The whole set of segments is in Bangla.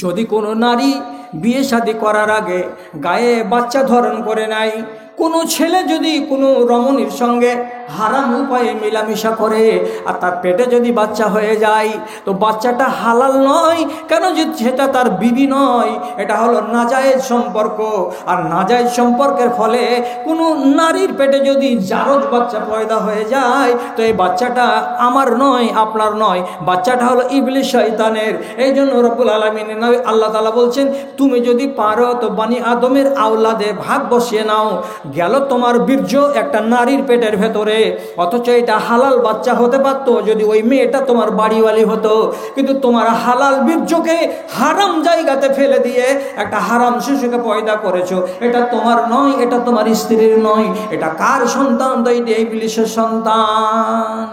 যদি কোনো নারী বিয়ে শাদী করার আগে গায়ে বাচ্চা ধারণ করে নেয়, কোনো ছেলে যদি কোনো রমণীর সঙ্গে হারাম উপায়ে মেলামেশা করে আর তার পেটে যদি বাচ্চা হয়ে যায়, তো বাচ্চাটা হালাল নয়। কেন? যে সেটা তার বিবি নয়, এটা হলো নাজায়েজ সম্পর্ক। আর নাজায়েজ সম্পর্কের ফলে কোনো নারীর পেটে যদি জারজ বাচ্চা পয়দা হয়ে যায়, তো এই বাচ্চাটা আমার নয়, আপনার নয়, বাচ্চাটা হলো ইবলিস শয়তানের। এই জন্য রব্বুল আলামিনের নবী আল্লাহ তাআলা বলছেন, তুমি যদি পারো তো বনি আদমের আওলাদে ভাগ বসিয়ে নাও। গেল তোমার বীর্য একটা নারীর পেটের ভেতরে, অথচ এটা হালাল বাচ্চা হতে পারত যদি ওই মেয়েটা তোমার বাড়িওয়ালি হতো। কিন্তু তোমার হালাল বীর্যকে হারাম জায়গাতে ফেলে দিয়ে একটা হারাম শিশুকে পয়দা করেছো। এটা তোমার নয়, এটা তোমার স্ত্রীর নয়, এটা কার সন্তান? তো এটা ইবলিসের সন্তান।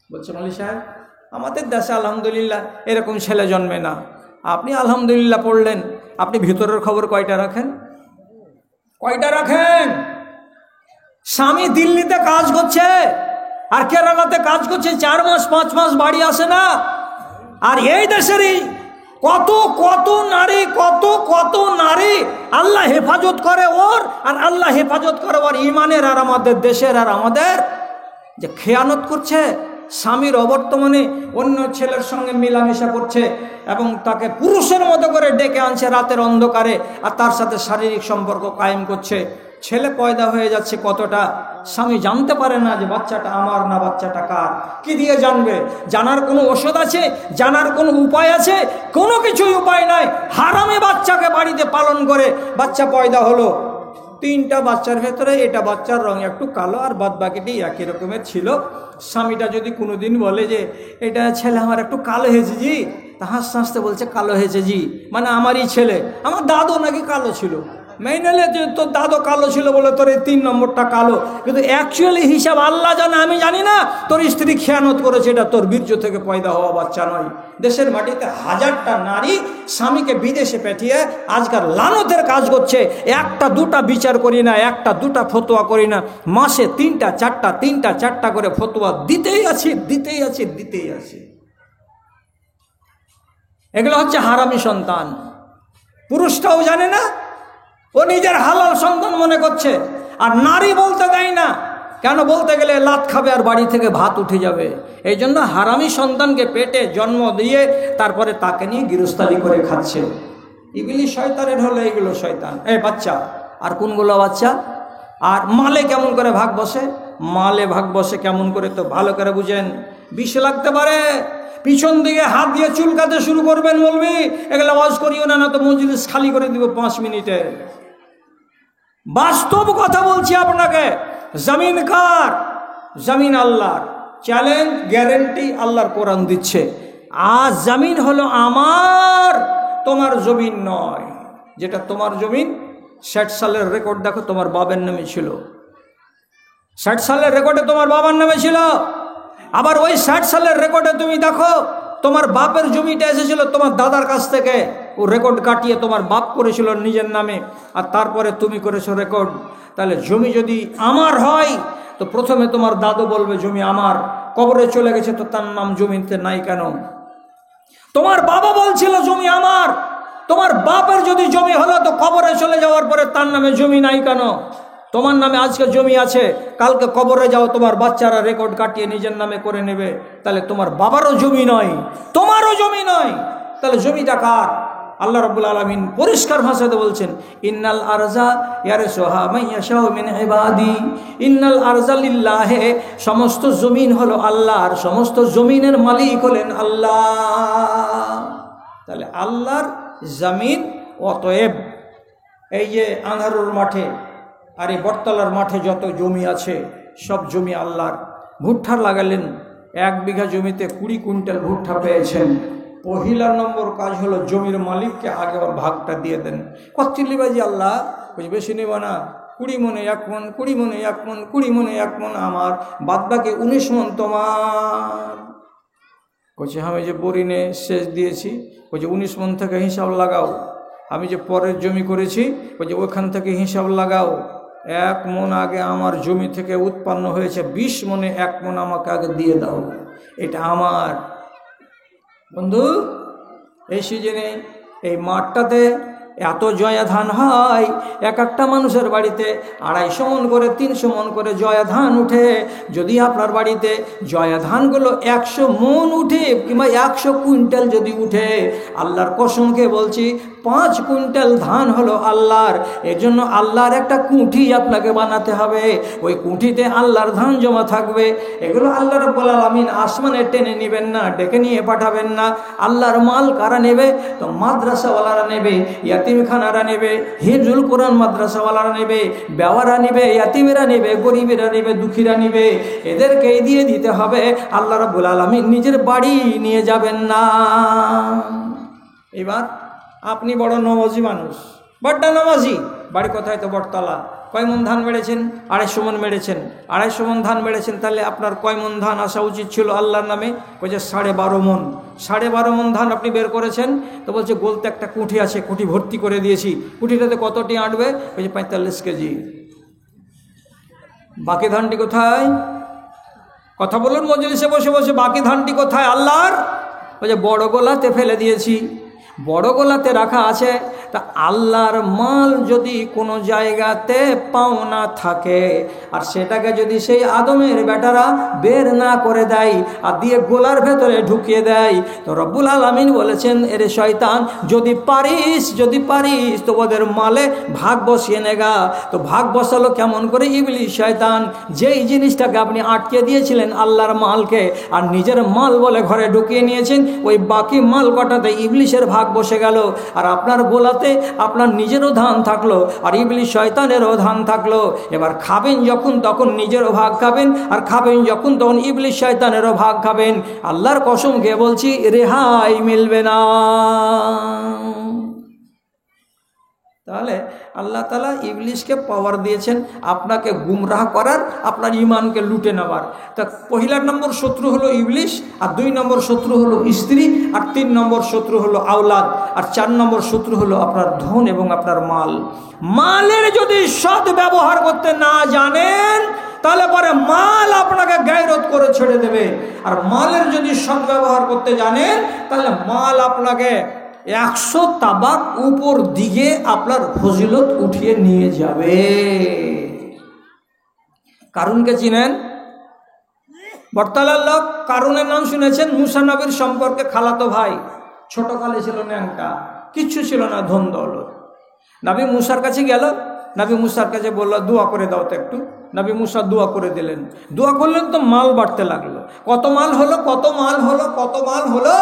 বলছে মালি সাহেব, আমাদের দেশে আলহামদুলিল্লাহ এরকম ছেলে জন্মে না। আপনি আলহামদুলিল্লাহ পড়লেন, আপনি ভিতরের খবর কয়টা রাখেন? কয়টা রাখেন? স্বামী দিল্লিতে কাজ করছে আর কেরালাতে কাজ করছে, 4 মাস 5 মাস বাড়ি আসে না। আর এই দেশেরই কত কত নারী, কত কত নারী আল্লাহ হেফাজত করে ওর, আর আল্লাহ হেফাজত করে ওর ইমানের, আর আমাদের দেশের আর আমাদের যে খেয়ানত করছে। স্বামীর অবর্তমানে অন্য ছেলের সঙ্গে মেলামেশা করছে এবং তাকে পুরুষের মতো করে ডেকে আনছে রাতের অন্ধকারে, আর তার সাথে শারীরিক সম্পর্ক কায়েম করছে। ছেলে পয়দা হয়ে যাচ্ছে কতটা, স্বামী জানতে পারে না যে বাচ্চাটা আমার না বাচ্চাটা কার। কি দিয়ে জানবে? জানার কোনো ওষুধ আছে? জানার কোনো উপায় আছে? কোনো কিছুই উপায় নাই। হারামে বাচ্চাকে বাড়িতে পালন করে বাচ্চা পয়দা হলো। 3টা বাচ্চার ভেতরে এটা বাচ্চার রং একটু কালো আর বাদ বাকিটি একই রকমের ছিল। স্বামীটা যদি কোনোদিন বলে যে এটা ছেলে আমার একটু কালো হয়েছে জি, তা হাসতে হাসতে বলছে কালো হয়েছে জি, মানে আমারই ছেলে। আমার দাদু নাকি কালো ছিল, মেনে যে তোর দাদু কালো ছিল বলে তোর এই 3 নম্বরটা কালো, কিন্তু অ্যাকচুয়ালি হিসাব আল্লাহ জানে, আমি জানি না। তোর স্ত্রী খেয়ানত করেছে, এটা তোর বীর্য থেকে পয়দা হওয়া বাচ্চা নয়। দেশের মাটিতে 1000টা নারী স্বামীকে বিদেশে পাঠিয়ে আজকাল লানতের কাজ করছে। 1টা 2টা বিচার করি না, 1টা 2টা ফতোয়া করি না, মাসে 3টা 4টা 3টা 4টা করে ফতোয়া দিতেই আছি, দিতেই আছি, দিতেই আছি। এগুলো হচ্ছে হারামি সন্তান। পুরুষটাও জানে না, ও নিজের হালাল সন্তান মনে করছে। আর নারী বলতে দেয় না, কেন? বলতে গেলে লাত খাবে আর বাড়ি থেকে ভাত উঠে যাবে। এই জন্য হারামি সন্তানকে পেটে জন্ম দিয়ে তারপরে তাকে নিয়ে গৃহস্থালি করে খাচ্ছে। ইবলিস শয়তানের হলো এইগুলো শয়তান। এই বাচ্চা আর কোনগুলো বাচ্চা? আর মালে কেমন করে ভাগ বসে? মালে ভাগ বসে কেমন করে তো ভালো করে বুঝেন। বিষ লাগতে পারে, পিছন দিকে হাত দিয়ে চুলকাতে শুরু করবেন, বলবি এগুলো আওয়াজ করিও না, না তো মজলিস খালি করে দিব 5 মিনিটে। বাস্তব কথা বলছি আপনাকে। জমিন কার? জমিন আল্লাহর। চ্যালেঞ্জ, গ্যারেন্টি আল্লাহর কোরআন দিচ্ছে। আজ জমিন হলো আমার, তোমার জমিন নয়। যেটা তোমার জমিন, 60 সালের রেকর্ড দেখো, তোমার বাবার নামে ছিল। 60 সালের রেকর্ডে তোমার বাবার নামে ছিল। আবার ওই 60 সালের রেকর্ডে তুমি দেখো তোমার বাপের জমিটা এসেছিল তোমার দাদার কাছ থেকে, ও রেকর্ড কাটিয়ে তোমার বাপ করেছিল নিজের নামে, আর তারপরে তুমি করেছো রেকর্ড। তাহলে জমি যদি আমার হয় তো প্রথমে তোমার দাদু বলবে জমি আমার, কবরে চলে গেছে তো তার নাম জমিতে নাই কেন? তোমার বাবা বলছিল জমি আমার, তোমার বাপের যদি জমি হলো তো কবরে চলে যাওয়ার পরে তার নামে জমি নাই কেন? তোমার নামে আজকে জমি আছে, কালকে কবরে যাও তোমার বাচ্চারা রেকর্ড কাটিয়ে নিজের নামে করে নেবে। তাহলে তোমার বাবারও জমি নয়, তোমারও জমি নয়, তাহলে জমিটা কার? আল্লাহ রাব্বুল আলামিন পরিষ্কার ভাষাতে বলছেন, ইন্নাল আরজা ইয়ারসুহা মান ইয়াশাউ মিন ইবাদি, ইন্নাল আরজা লিল্লাহি, সমস্ত জমিন হলো আল্লাহর, সমস্ত জমিনের মালিক হলেন আল্লাহ। তাহলে আল্লাহর জমিন, অতএব এই যে আঁধারুর মাঠে আর এই বটতলার মাঠে যত জমি আছে সব জমি আল্লাহর। ভুট্টা লাগালেন, 1 বিঘা জমিতে 20 কুইন্টাল ভুট্টা পেয়েছেন। পহিলা নম্বর কাজ হলো জমির মালিককে আগে ওর ভাগটা দিয়ে দেন। কত লিবাজি আল্লাহ? বুঝ বেশি নেব না, 20 মনে 1 মন, 20 মনে 1 মন, 20 মনে 1 মন আমার, বাদ বাকি 19 মন তোমার। বলছে আমি যে বরিনে সেচ দিয়েছি, বলছে 19 মন থেকে হিসাব লাগাও। আমি যে পরের জমি করেছি, বলছে ওখান থেকে হিসাব লাগাও। 1 মন আগে আমার জমি থেকে উৎপন্ন হয়েছে, 20 মনে 1 মন আমাকে আগে দিয়ে দাও, এটা আমার। বন্ধু, এই সিজনে এই মাঠটাতে এত জয়া ধান হয়, এক একটা মানুষের বাড়িতে 250 মণ করে 300 মণ করে জয়া ধান উঠে। যদি আপনার বাড়িতে জয়া ধানগুলো 100 মণ উঠে কিংবা 100 কুইন্টাল যদি উঠে, আল্লাহর কসমকে বলছি 5 কুইন্টাল ধান হলো আল্লাহর। এর জন্য আল্লাহর একটা কুঠি আপনাকে বানাতে হবে, ওই কুঠিতে আল্লাহর ধান জমা থাকবে। এগুলো আল্লাহ রাব্বুল আলামিন আসমানে টেনে নেবেন না, ডেকে নিয়ে পাঠাবেন না। আল্লাহর মাল কারা নেবে? তো মাদ্রাসাওয়ালারা নেবে, ইয়াতিমখানারা নেবে, হিফজুল কোরআন মাদ্রাসাওয়ালারা নেবে, বেওয়ারা নেবে, ইয়াতিমেরা নেবে, গরিবেরা নেবে, দুঃখীরা নেবে। এদেরকে দিয়ে দিতে হবে। আল্লাহ রাব্বুল আলামিন নিজের বাড়ি নিয়ে যাবেন না। এবার আপনি বড় নামাজি মানুষ, বড়টা নামাজি, বাড়ি কোথায়? তো বটতলা। কয় মণ ধান মেরেছেন? 250 মণ মেরেছেন। 250 মণ ধান মেরেছেন, তাহলে আপনার কয় মণ ধান আসা উচিত ছিল আল্লাহর নামে? বলছে 12.5 মণ। 12.5 মণ ধান আপনি বের করেছেন। তো বলছে বলতে একটা কুঠি আছে, কুঠি ভর্তি করে দিয়েছি। কুঠিটাতে কতটি আঁটবে? বলছে 45 কেজি। বাকি ধানটি কোথায়? কথা বলুন মজলিসে বসে বসে, বাকি ধানটি কোথায় আল্লাহর? বলছে বড় গোলাতে ফেলে দিয়েছি। বড় গোলাতে রাখা আছে। তা আল্লাহর মাল যদি কোনো জায়গাতে পাওনা থাকে, আর সেটাকে যদি সেই আদমের বেটারা বের না করে দেয় আর দিয়ে গোলার ভেতরে ঢুকিয়ে দেয়, তো রব্বুল আলামিন বলেছেন, এরে শয়তান, যদি পারিস তো ওদের মালে ভাগ বসিয়ে নেগা। তো ভাগ বসালো কেমন করে ইবলিস শয়তান? যেই জিনিসটাকে আপনি আটকে দিয়েছিলেন আল্লাহর মালকে, আর নিজের মাল বলে ঘরে ঢুকিয়ে নিয়েছেন, ওই বাকি মাল কটাতে ইবলিসের ভাগ বসে গেল। আর আপনার গোলাতে আপনার নিজেরও ধান থাকলো, আর ইবলিস শয়তানেরও ধান থাকলো। এবার খাবেন যখন তখন নিজেরও ভাগ খাবেন, আর খাবেন যখন তখন ইবলিস শয়তানেরও ভাগ খাবেন। আল্লাহর কসম খেয়ে বলছি, রেহাই মিলবে না। তাহলে আল্লাহ তাআলা ইবলিসকে পাওয়ার দিয়েছেন আপনাকে গুমরাহ করার, আপনার ঈমানকে লুটে নেওয়ার। তা পহিলা নম্বর শত্রু হলো ইবলিস, আর 2 নম্বর শত্রু হলো স্ত্রী, আর 3 নম্বর শত্রু হলো আওলাদ, আর 4 নম্বর শত্রু হলো আপনার ধন এবং আপনার মাল। মালের যদি সৎ ব্যবহার করতে না জানেন, তাহলে পরে মাল আপনাকে গায়রত করে ছেড়ে দেবে। আর মালের যদি সৎ ব্যবহার করতে জানেন, তাহলে মাল আপনাকে 100 তাবাক উপর দিকে আপনার ফজিলত উঠিয়ে নিয়ে যাবে। কারুনকে চিনেন? বটতলার লোক। কারুনের নাম শুনেছেন? মুসা নবীর সম্পর্কে খালাতো ভাই, ছোটকালে ছিল ন্যাংটা, কিচ্ছু ছিল না, ধন দৌলত। নবী মুসার কাছে গেল, নবী মুসার কাছে বলল, দোয়া করে দাও তো একটু। নবী মুসা দোয়া করে দিলেন। দোয়া করলেন তো মাল বাড়তে লাগলো। কত মাল হলো, কত মাল হলো, কত মাল হলো?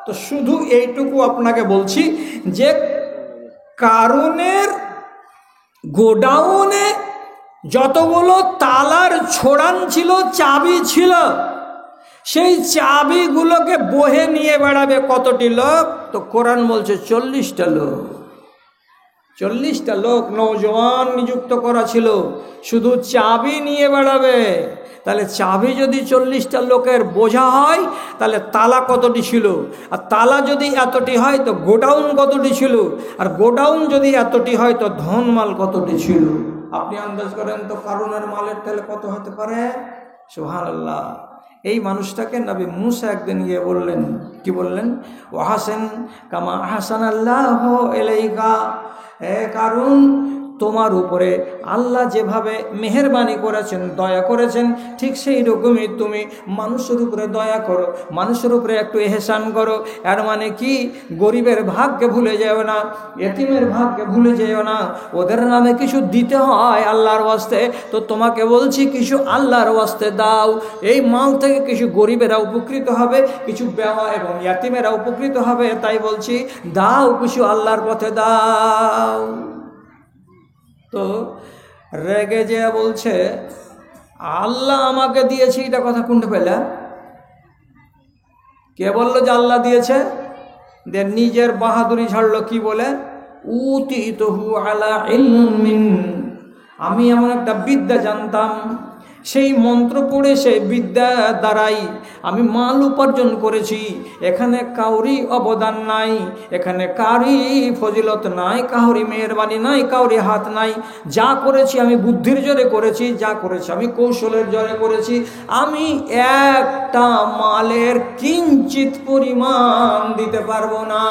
তো শুধু এইটুকু আপনাকে বলছি যে কারুনের গোডাউনে যতগুলো তালার ছোড়ান ছিল, চাবি ছিল, সেই চাবিগুলোকে বহে নিয়ে বেড়াবে কতটি লোক? তো কোরআন বলছে 40টা লোক। 40টা লোক নওজওয়ান নিযুক্ত করা ছিল, শুধু চাবি নিয়ে বেড়াবে। তাহলে চাবি যদি 40টা লোকের বোঝা হয়, তাহলে তালা কতটি ছিল? আর তালা যদি এতটি হয় তো গোডাউন কতটি ছিল? আর গোডাউন যদি এতটি হয় তো ধন মাল কতটি ছিল? আপনি আন্দাজ করেন তো কারুনের মালের তাহলে কত হতে পারে? সুবহানাল্লাহ। এই মানুষটাকে নবী মুসা একদিন গিয়ে বললেন, কি বললেন? ওয়াহাসান কামা আহসানাল্লাহু ইলাইকা, হে কারুন, তোমার উপরে আল্লাহ যেভাবে মেহেরবানি করেছেন, দয়া করেছেন, ঠিক সেই রকমই তুমি মানুষের উপরে দয়া করো, মানুষের উপরে একটু এহসান করো। এর মানে কি? গরিবের ভাগকে ভুলে যেও না, এতিমের ভাগকে ভুলে যেও না। ওদের নামে কিছু দিতে হয় আল্লাহর ওয়াস্তে, তো তোমাকে বলছি কিছু আল্লাহর ওয়াস্তে দাও। এই মাল থেকে কিছু গরিবেরা উপকৃত হবে, কিছু বেওয়া এবং এতিমেরা উপকৃত হবে। তাই বলছি দাও, কিছু আল্লাহর পথে দাও। তো রেগে যে বলছে আল্লাহ আমাকে দিয়েছে, এটা কথা কোনটা পেলে? কে বললো যে আল্লাহ দিয়েছে? নিজের বাহাদুরি ছাড়লো, কি বলে? উতিতুহু আলা ইলমিন, আমি এমন একটা বিদ্যা জানতাম, সেই মন্ত্র পড়ে সেই বিদ্যা দ্বারাই আমি মাল উপার্জন করেছি। এখানে কাউরি অবদান নাই, এখানে কারি ফজিলত নাই, কাউরি মেহেরবানি নাই, কাউরি হাত নাই। যা করেছি আমি বুদ্ধির জোরে করেছি, যা করেছি আমি কৌশলের জোরে করেছি। আমি একটা মালের কিঞ্চিত পরিমাণ দিতে পারবো না।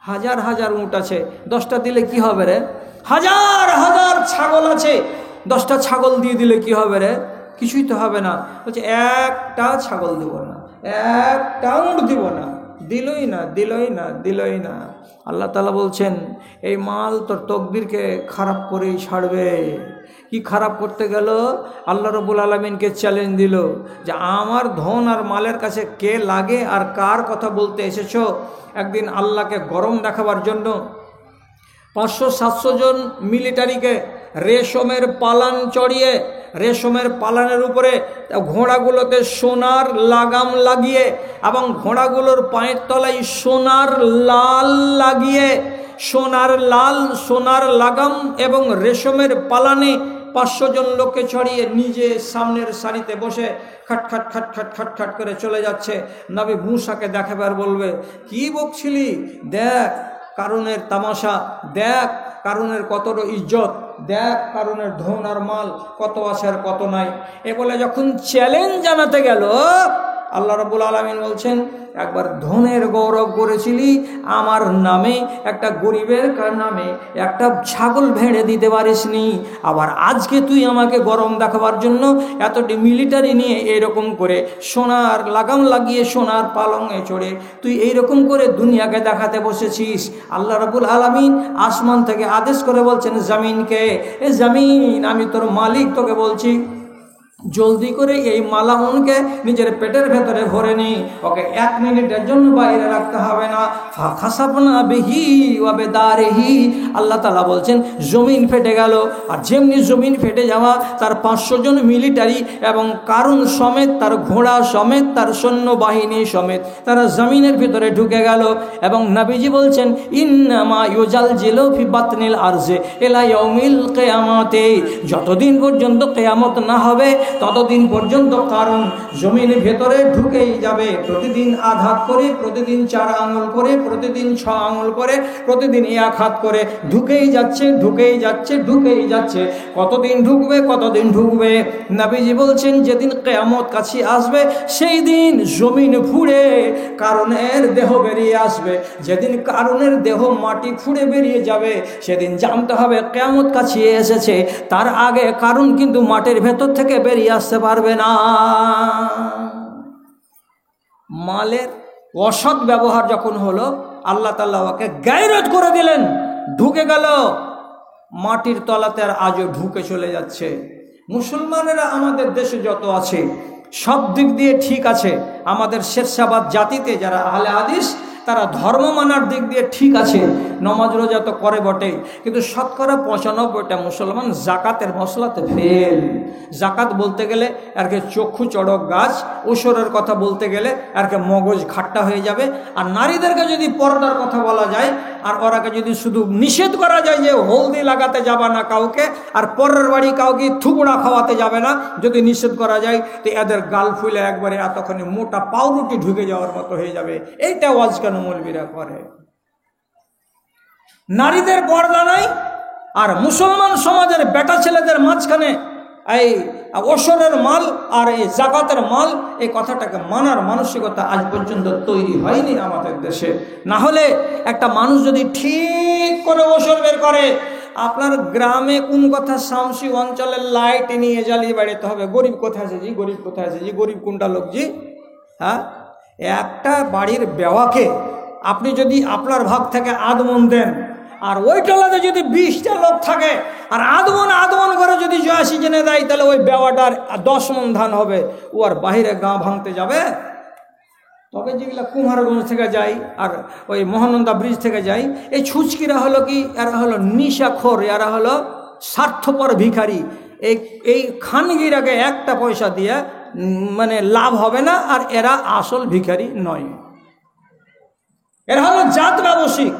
হাজার হাজার উট আছে, 10টা দিলে কি হবে রে? হাজার হাজার ছাগল আছে, 10টা ছাগল দিয়ে দিলে কি হবে রে? কিছুই তো হবে না। বলছে একটা ছাগল দিব না, একটা উট দিব না। দিলই না, দিলই না, দিলই না। আল্লাহ তাআলা বলছেন এই মাল তোর তকদিরকে খারাপ করেই ছাড়বে। কি খারাপ করতে গেল? আল্লাহ রাব্বুল আলামিনকে চ্যালেঞ্জ দিল যে আমার ধন আর মালের কাছে কে লাগে আর কার কথা বলতে এসেছো? একদিন আল্লাহকে গরম দেখাবার জন্য 500-700 জন মিলিটারিকে রেশমের পালান চড়িয়ে, রেশমের পালানের উপরে ঘোড়াগুলোতে সোনার লাগাম লাগিয়ে এবং ঘোড়াগুলোর পায়ের তলায় সোনার লাল লাগিয়ে, সোনার লাগাম এবং রেশমের পালানে 500 জন লোককে ছড়িয়ে নিজে সামনের সারিতে বসে খাট খাট খাট খাট খাট খাট করে চলে যাচ্ছে। নবী মূসাকে দেখাবার বলবে, কি বকছিলি? দেখ কারুনের তামাশা, দেখ কারুনের কত ইজ্জত, দেখ কারুনের ধন আর মাল কত আছে আর কত নাই। এ বলে যখন চ্যালেঞ্জ জানাতে গেল, আল্লাহ রাব্বুল আলামিন বলছেন একবার ধনের গৌরব করেছিলি, আমার নামে একটা গরিবের নামে একটা ছাগল ভেড়ে দিতে পারিসনি। আবার আজকে তুই আমাকে গরম দেখাবার জন্য এতটি মিলিটারি নিয়ে এরকম করে সোনার লাগাম লাগিয়ে সোনার পালঙে চড়ে তুই এইরকম করে দুনিয়াকে দেখাতে বসেছিস। আল্লাহ রাব্বুল আলামিন আসমান থেকে আদেশ করে বলছেন জমিনকে, এ জমিন আমি তোর মালিক তোকে বলছি, জলদি করে এই মালাউনকে নিজের পেটের ভেতরে ভরে নি, ওকে 1 মিনিটের জন্য বাইরে রাখতে হবে না। ফাখাসাবনা বিহি ওয়া বিদারিহি, আল্লাহ তাআলা বলছেন জমিন ফেটে গেল। আর যেমনি জমিন ফেটে যাওয়া, তার 500 জন মিলিটারি এবং কারুন সমেত, তার ঘোড়া সমেত, তার সৈন্যবাহিনী সমেত তারা জমিনের ভিতরে ঢুকে গেল। এবং নবীজি বলছেন ইন্নামা ইউজালজিলু ফি বাতনিল আরজে ইলা ইয়াউমিল কিয়ামাতে, যতদিন পর্যন্ত কিয়ামত না হবে ততদিন পর্যন্ত কারণ জমিনের ভেতরে ঢুকেই যাবে। প্রতিদিন আঘাত করে, প্রতিদিন 4 আঙুল করে, প্রতিদিন 6 আঙুল করে, প্রতিদিন 1 হাত করে ঢুকেই যাচ্ছে, ঢুকেই যাচ্ছে, ঢুকেই যাচ্ছে। কতদিন ঢুকবে, কতদিন ঢুকবে? নবীজি বলছেন যেদিন কিয়ামত কাছে আসবে সেই দিন জমিন ফুঁড়ে কারণের দেহ বেরিয়ে আসবে। যেদিন কারণের দেহ মাটি ফুঁড়ে বেরিয়ে যাবে সেদিন জানতে হবে কিয়ামত কাছে এসেছে। তার আগে কারণ কিন্তু মাটির ভেতর থেকে বেরিয়ে আসতে পারবে না। মালের অসৎ ব্যবহার যখন হলো, আল্লাহ তাআলা ওকে গায়রত করে দিলেন, ঢুকে গেল মাটির তলাতে, আর আজও ঢুকে চলে যাচ্ছে। মুসলমানেরা আমাদের দেশে যত আছে সব দিক দিয়ে ঠিক আছে। আমাদের শেরশাবাদ জাতিতে যারা আহলে হাদিস তারা ধর্ম মানার দিক দিয়ে ঠিক আছে, নমাজ রোজা তো করে বটে, কিন্তু শতকরা 95টা মুসলমান জাকাতের মশলাতে ফেল। জাকাত বলতে গেলে আরকে চক্ষু চড়ক গাছ, ওসরের কথা বলতে গেলে আরকে মগজ খাট্টা হয়ে যাবে। আর নারীদেরকে যদি পর্দার কথা বলা যায় আর ওরাকে যদি শুধু নিষেধ করা যায় যে হলদি লাগাতে যাবে না কাউকে, আর পরের বাড়ি কাউকে থুবড়া খাওয়াতে যাবে না, যদি নিষেধ করা যায় তো এদের গাল ফুলে একবারে এতক্ষণে মোটা পাউরুটি ঢুকে যাওয়ার মতো হয়ে যাবে। এইটা ওয়াজ কেন মৌলবীরা করে? নারীদের পর্দা নাই, আর মুসলমান সমাজের বেটা ছেলেদের মাঝখানে এই ওসরের মাল আর এই জাকাতের মাল, এই কথাটাকে মানার মানসিকতা আজ পর্যন্ত তৈরি হয়নি আমাদের দেশে। না হলে একটা মানুষ যদি ঠিক করে ওসর বের করে, আপনার গ্রামে কোন কথা শামসি অঞ্চলের লাইট নিয়ে জ্বালিয়ে বেড়াতে হবে, গরিব কোথায় আছে জি, গরিব কোথায় আছে জি, গরিব কোনটা লোক জি? হ্যাঁ, একটা বাড়ির বেওয়াকে আপনি যদি আপনার ভাগ থেকে আদমন দেন, আর ওই টলাতে যদি 20টা লোক থাকে আর আদমন করে যদি 82 জেনে দেয়, তাহলে ওই বেওয়াটার 10 মণ ধান হবে। ও আর বাহিরে গাঁ ভাঙতে যাবে? তবে যেগুলা কুমারগঞ্জ থেকে যায় আর ওই মহানন্দা ব্রিজ থেকে যায়, এই ছুচকিরা হলো কি, এরা হলো নিশাখোর, এরা হলো স্বার্থপর ভিখারি। এই খানগিরাকে 1টা পয়সা দিয়ে মানে লাভ হবে না, আর এরা আসল ভিখারি নয়। এরা হলো জাত ব্যবসায়িক।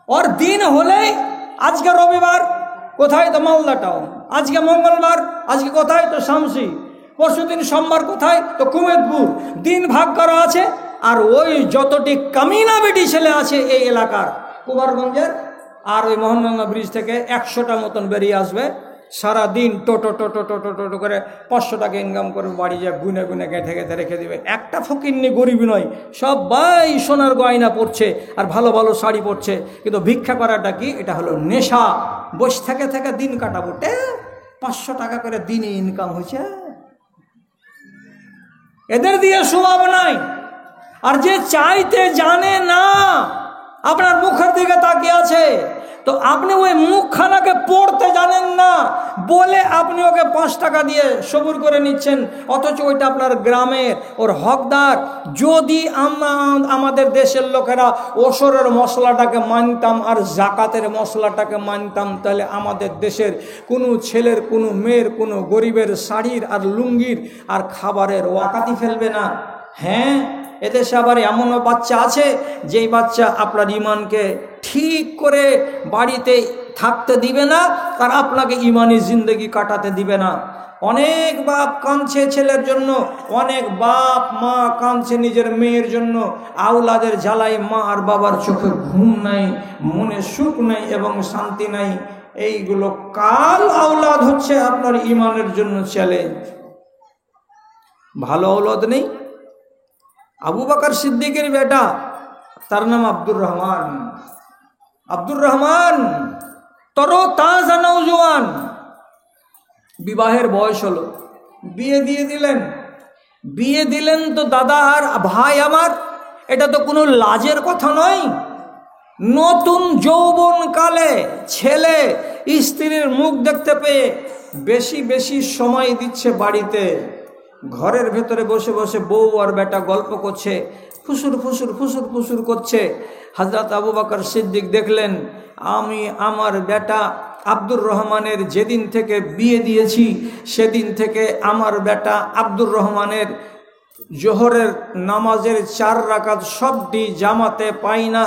ওর দিন হলেই, আজকে রবিবার, কোথায় তো মালদা টাউন, আজকে মঙ্গলবার, আজকে কোথায়? তো শামসি। পরশুদিন সোমবার, কোথায়? তো কুমেদপুর। দিন ভাগ করা আছে। আর ওই যতটি কামিনা বেটি ছেলে আছে এই এলাকার, কুমারগঞ্জের, আর ওই মোহনগঙ্গা ব্রিজ থেকে 100টা মতন বেরিয়ে আসবে, সারাদিন টোটো টোটো টোটো টোটো করে 500 টাকা ইনকাম করে বাড়ি যায়, গুনে গুনে গেঁথে গেঁথে রেখে দেবে। একটা ফকিন্নি গরিব নয়, সবাই সোনার গয়না পরছে আর ভালো ভালো শাড়ি পরছে, কিন্তু ভিক্ষা করাটা কি? এটা হলো নেশা। বসে থেকে থেকে দিন কাটাবো, 500 টাকা করে দিনে ইনকাম হয়েছে। এদের দিয়ে স্বভাব নাই। আর যে চাইতে জানে না, আপনার মুখের দিকে তাকিয়ে আছে, তো আপনি ওই মুখখানাকে পড়তে জানেন না বলে আপনি ওকে 5 টাকা দিয়ে সবুর করে নিচ্ছেন, অথচ ওইটা আপনার গ্রামের, ওর হকদার। যদি আমাদের দেশের লোকেরা ওসরের মশলাটাকে মানতাম আর জাকাতের মশলাটাকে মানতাম, তাহলে আমাদের দেশের কোনো ছেলের, কোনো মেয়ের, কোনো গরিবের শাড়ির আর লুঙ্গির আর খাবারের ওয়াকাতি ফেলবে না। হ্যাঁ, এদেশে আবার এমনও বাচ্চা আছে যেই বাচ্চা আপনার ইমানকে ঠিক করে বাড়িতে থাকতে দিবে না আর আপনাকে ইমানি জিন্দগি কাটাতে দিবে না। অনেক বাপ কাঁদছে ছেলের জন্য, অনেক বাপ মা কাঁদছে নিজের মেয়ের জন্য। আওলাদের জ্বালাই মা আর বাবার চোখে ঘুম নাই, মনে সুখ নাই এবং শান্তি নাই। এইগুলো কাল আওলাদ হচ্ছে আপনার ইমানের জন্য চ্যালেঞ্জ। ভালো আওলাদ নেই। আবু বকর সিদ্দিকের বেটা, তার নাম আব্দুর রহমান। আব্দুর রহমান তরো তাজা নওজোয়ান, বিবাহের বয়স হলো, বিয়ে দিয়ে দিলেন। বিয়ে দিলেন তো দাদা আর ভাই আমার, এটা তো কোনো লাজের কথা নয়। নতুন যৌবন কালে ছেলে স্ত্রীর মুখ দেখতে পেয়ে বেশি বেশি সময় দিচ্ছে বাড়িতে। ঘরের ভেতরে বসে বসে বউ আর বেটা গল্প করছে, ফুসুর ফুসুর ফুসুর ফুসুর করছে। হযরত আবু বকর সিদ্দিক দেখলেন, আমি আমার বেটা আব্দুর রহমানের যেদিন থেকে বিয়ে দিয়েছি, সেদিন থেকে আমার বেটা আব্দুর রহমানের জোহরের নামাজের 4 রাকাত সবটি জামাতে পাই না।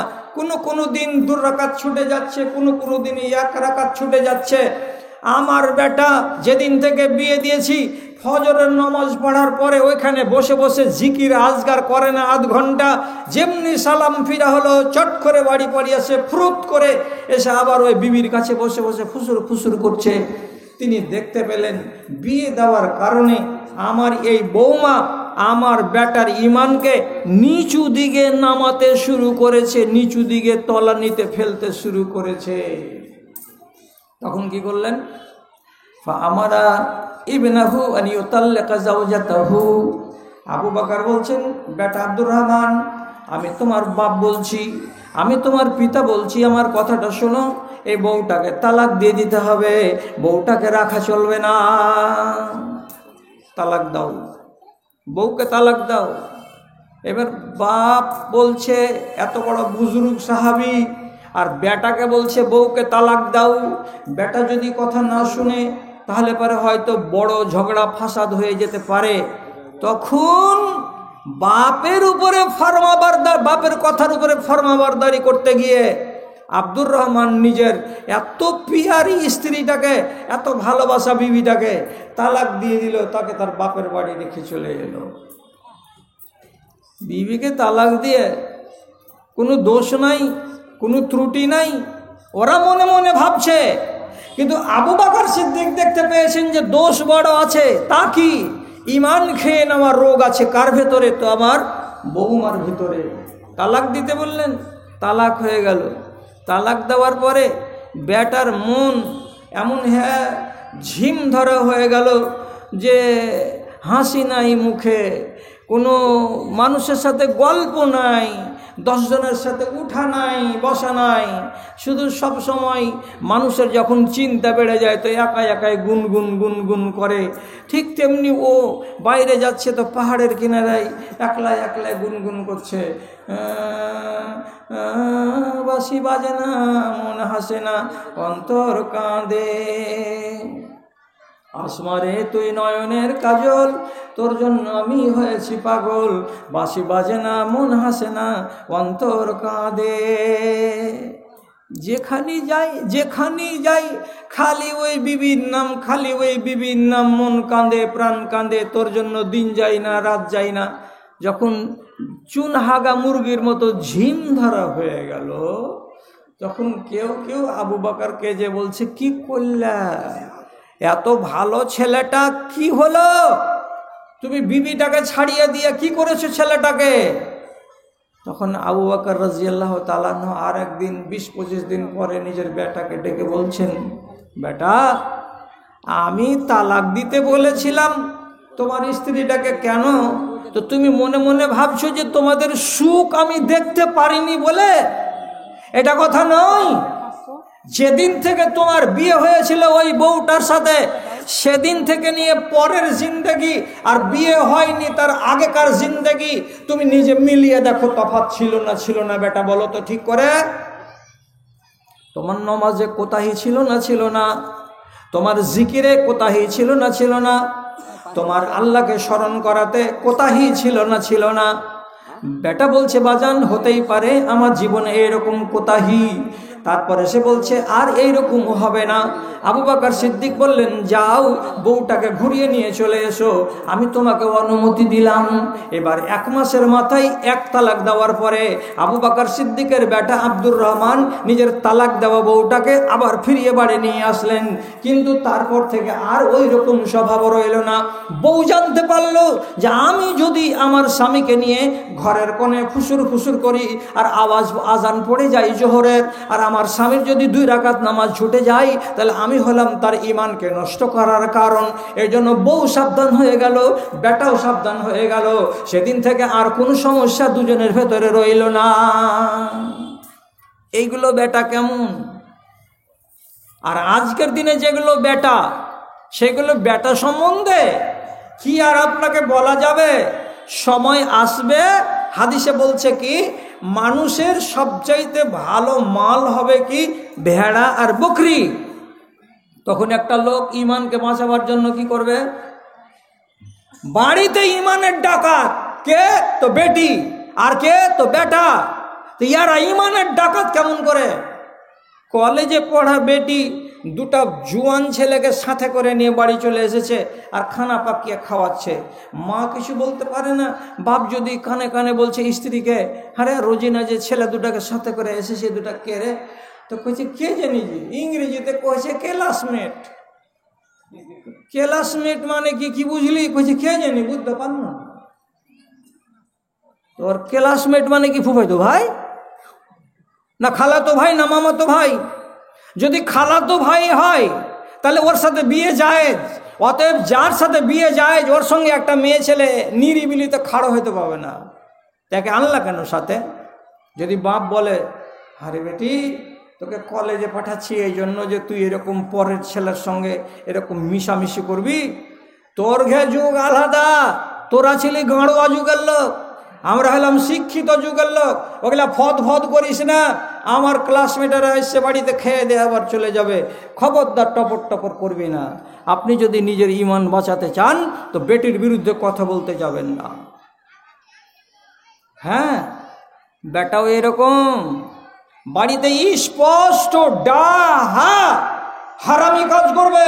কোনো দিন 2 রাকাত ছুটে যাচ্ছে, কোনো দিন 1 রাকাত ছুটে যাচ্ছে। আমার বেটা যেদিন থেকে বিয়ে দিয়েছি, ফজরের নামাজ পড়ার পরে ওইখানে বসে বসে জিকির আজগার করে না আধ ঘন্টা। যেমনি সালাম ফিরা হলো, চট করে বাড়ি পড়ি আসে, ফুরুত করে এসে আবার ওই বিবির কাছে বসে বসে ফুসুর ফুসুর করছে। তিনি দেখতে পেলেন বিয়ে দেওয়ার কারণে আমার এই বৌমা আমার বেটার ইমানকে নিচু দিকে নামাতে শুরু করেছে, নিচু দিকে তলানিতে ফেলতে শুরু করেছে। তখন কি করলেন? ফাআমারা ইবনাহু আন ইউতাল্লিকা যাওজাতাহু। আবু বকর বলছেন, বেটা আব্দুর রহমান, আমি তোমার বাপ বলছি, আমি তোমার পিতা বলছি, আমার কথাটা শোনো। এই বউটাকে তালাক দিয়ে দিতে হবে, বউটাকে রাখা চলবে না। তালাক দাও, বউকে তালাক দাও। এবার বাপ বলছে, এত বড় বুজুর্গ সাহাবী, আর বেটাকে বলছে বউকে তালাক দাও। বেটা যদি কথা না শুনে তাহলে পরে হয়তো বড় ঝগড়া ফাসাদ হয়ে যেতে পারে। তখন বাপের উপরে ফরমাবরদার, বাপের কথার উপরে ফরমাবরদারি করতে গিয়ে আব্দুর রহমান নিজের এত পিয়ারি স্ত্রীটাকে, এত ভালোবাসা বিবিটাকে তালাক দিয়ে দিল, তাকে তার বাপের বাড়ি রেখে চলে এলো। বিবিকে তালাক দিয়ে কোনো দোষ নাই, কোনো ত্রুটি নাই, ওরা মনে মনে ভাবছে। কিন্তু আবু বকর সিদ্দিক দেখতে পেয়েছেন যে দোষ বড় আছে। তা কি? ইমান খেয়ে নেওয়ার রোগ আছে কার ভেতরে? তো আমার বৌমার ভিতরে। তালাক দিতে বললেন, তালাক হয়ে গেল। তালাক দেওয়ার পরে বেটার মন এমন ঝিম ধরা হয়ে গেল যে হাসি নাই মুখে, কোনো মানুষের সাথে গল্প নাই, 10 জনের সাথে উঠা নাই, বসা নাই। শুধু সব সময় মানুষের যখন চিন্তা বেড়ে যায় তো একা একাই গুনগুন গুনগুন করে। ঠিক তেমনি ও বাইরে যাচ্ছে তো পাহাড়ের কিনারায় একলা একলা গুনগুন করছে, বাঁশি বাজে না, মন হাসে না, অন্তর কাঁদে। আসমারে তুই নয়নের কাজল, তোর জন্য আমি হয়েছি পাগল, বাঁশি বাজে না, মন হাসে না, অন্তর কাঁদে। যেখানেই যাই খালি ওই বিবির নাম, খালি ওই বিবির নাম, মন কাঁদে প্রাণ কাঁদে, তোর জন্য দিন যায় না রাত যায় না। যখন চুন হাগা মুরগির মতো ঝিম ধরা হয়ে গেল, তখন কেউ আবু বকরকে যে বলছে, কি করলা, এত ভালো ছেলেটা কি হলো, তুমি বিবিটাকে ছাড়িয়ে দিয়ে কি করেছো ছেলেটাকে? তখন আবু বকর রাদিয়াল্লাহু তাআলা আনহু আর একদিন 20-25 দিন পরে নিজের বেটাকে ডেকে বলছেন, বেটা, আমি তালাক দিতে বলেছিলাম তোমার স্ত্রীটাকে, কেন? তো তুমি মনে মনে ভাবছো যে তোমাদের সুখ আমি দেখতে পারিনি বলে? এটা কথা নয়। যেদিন থেকে তোমার বিয়ে হয়েছিল ওই বউটার সাথে, সেদিন থেকে নিয়ে পরের জিন্দেগি আর বিয়ে হয়নি তার আগেকার জিন্দেগি তুমি নিজে মিলিয়ে দেখো, তফাৎ ছিল না বেটা, বলো তো ঠিক করে? তোমার নামাজে কোতাহি ছিল না? তোমার জিকিরে কোতাহি ছিল না? তোমার আল্লাহকে স্মরণ করাতে কোতাহি ছিল না? বেটা বলছে, বাজান, হতেই পারে আমার জীবনে এরকম কোতাহি। তারপরে সে বলছে, আর এইরকম হবে না। আবু বকর সিদ্দিক বললেন, যাও বউটাকে ঘুরিয়ে নিয়ে চলে এসো, আমি তোমাকে অনুমতি দিলাম। এবার 1 মাসের মাথায় 1 তালাক দেওয়ার পরে আবু বকর সিদ্দিকের বেটা আব্দুর রহমান নিজের তালাক দেওয়া বউটাকে আবার ফিরিয়ে বাড়ি নিয়ে আসলেন। কিন্তু তারপর থেকে আর ওই রকম স্বভাব রইল না। বউ জানতে পারলো যে আমি যদি আমার স্বামীকে নিয়ে ঘরের কোণে ফুসুর করি আর আজান পড়ে যায় জোহরের, আর আমার স্বামীর যদি 2 রাকাত নামাজ ছুটে যায়, তাহলে আমি হলাম তার ঈমানকে নষ্ট করার কারণ। এই জন্য বউ সাবধান হয়ে গেল, বেটাও সাবধান হয়ে গেল। সেদিন থেকে আর কোনো সমস্যা দুজনের ভেতরে রইল না। এইগুলো বেটা কেমন? আর আজকের দিনে যেগুলো বেটা, সেগুলো বেটা সম্বন্ধে কি আর আপনাকে বলা যাবে? সময় আসবে, হাদিসে বলছে কি, মানুষের সবচাইতে ভালো মাল হবে কি, ভেড়া আর বকরি। তখন একটা লোক ঈমানকে বাঁচাবার জন্য কি করবে? বাড়িতে ঈমানের ডাকাত কে? তো বেটি। আর কে? তো বেটা। তো ইয়ারা ঈমানের ডাকাত কেমন করে? কলেজে পড়া বেটি 2টা জুয়ান ছেলেকে সাথে করে নিয়ে বাড়ি চলে এসেছে আর খানা পাকিয়ে খাওয়াচ্ছে। মা কিছু বলতে পারে না। বাপ যদি কানে কানে বলছে স্ত্রীকে, আরে রোজিনা যে ছেলে 2টাকে সাথে করে এসেছে, 2টা কে রে? তো কইছে, কে জানি, ইংরেজিতে কইছে ক্লাসমেট। ক্লাসমেট মানে কি বুঝলি? কইছে কে জানি, বুঝতে পার না। তোর ক্লাসমেট মানে কি ফুফাইতো ভাই না খালাতো ভাই না মামাতো ভাই? যদি খালাতো ভাই হয় তাহলে ওর সাথে বিয়ে জায়েজ। অতএব যার সাথে বিয়ে জায়েজ, ওর সঙ্গে একটা মেয়ে ছেলে নিরিবিলিতে খাড়ো হইতে পাবে না। তাকে আনলা কেন সাথে? যদি বাপ বলে, আরে বেটি, তোকে কলেজে পাঠাচ্ছি এই জন্য যে তুই এরকম পরের ছেলের সঙ্গে এরকম মিশামিশি করবি। তোর যুগ আলাদা, তোরা ছিলি গাঁড়োয়া যুগের লোক, আমরা হলাম শিক্ষিত যুগের লোক। ওগুলা ফদ করিস না। আমার ক্লাসমেটেরা এসে বাড়িতে খেয়ে দিয়ে আবার চলে যাবে, খবরদার টপর করবি না। আপনি যদি নিজের ঈমান বাঁচাতে চান তো বেটির বিরুদ্ধে কথা বলতে যাবেন না। হ্যাঁ, বেটাও এরকম বাড়িতে স্পষ্ট হারামি কাজ করবে।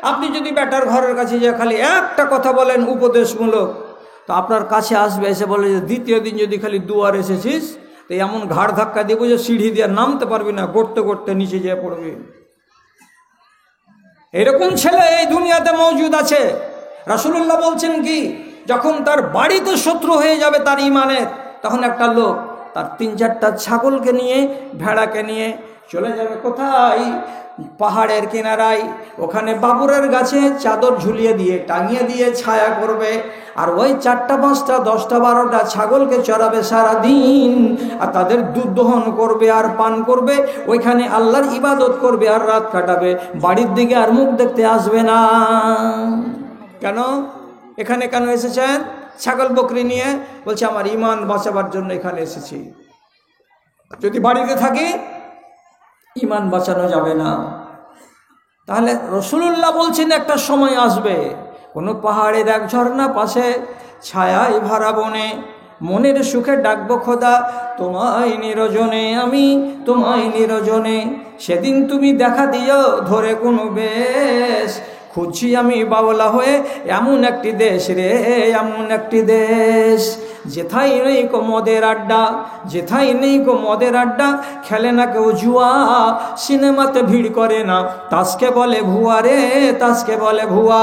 আপনি যদি বেটার ঘরের কাছে যে খালি একটা কথা বলেন উপদেশমূলক, তো আপনার কাছে আসবে, এসে বলে যে দ্বিতীয় দিন যদি খালি দুয়ার এসেছিস তো এমন ঘাড় ধাক্কা দিব যে সিঁড়ি দিয়ে নামতে পারবি না, গড়তে নিচে যেয়ে পড়বি। এরকম ছেলে এই দুনিয়াতে মওজুদ আছে। রাসূলুল্লাহ বলছেন কি, যখন তার বাড়িতে শত্রু হয়ে যাবে তার ঈমানের, তখন একটা লোক তার 3-4টা ছাগলকে নিয়ে, ভেড়াকে নিয়ে চলে যাবে কোথায়? পাহাড়ের কিনারায়। ওখানে বাবুরের গাছে চাদর ঝুলিয়ে দিয়ে, টাঙিয়ে দিয়ে ছায়া করবে। আর ওই 4টা 5টা 10টা 12টা ছাগলকে চড়াবে সারাদিন, আর তাদের দুধ দহন করবে আর পান করবে। ওইখানে আল্লাহর ইবাদত করবে আর রাত কাটাবে। বাড়ির দিকে আর মুখ দেখতে আসবে না। কেন? এখানে কেন এসেছেন? ছাগল বকরি নিয়ে। বলছে, আমার ঈমান বাঁচাবার জন্য এখানে এসেছি। যদি বাড়িতে থাকি ঈমান বাঁচানো যাবে না। তাহলে রাসূলুল্লাহ বলছেন একটা সময় আসবে, কোনো পাহাড়ের এক ঝর্ণা পাশে ছায়ায় ভরা বনে মনের সুখে ডাকবো খোদা তোমায় নিরজনে, আমি তোমায় নিরজনে। সেদিন তুমি দেখা দিও ধরে কোনো বেশ, খুঁজছি আমি বাউলা হয়ে এমন একটি দেশ রে, এমন একটি দেশ। যেথাই নেই কো মদের আড্ডা, যেথাই নেই কো মদের আড্ডা, খেলে না কেউ জুয়া, সিনেমাতে ভিড় করে না, তাসকে বলে ভুয়া রে, তাসকে বলে ভুয়া।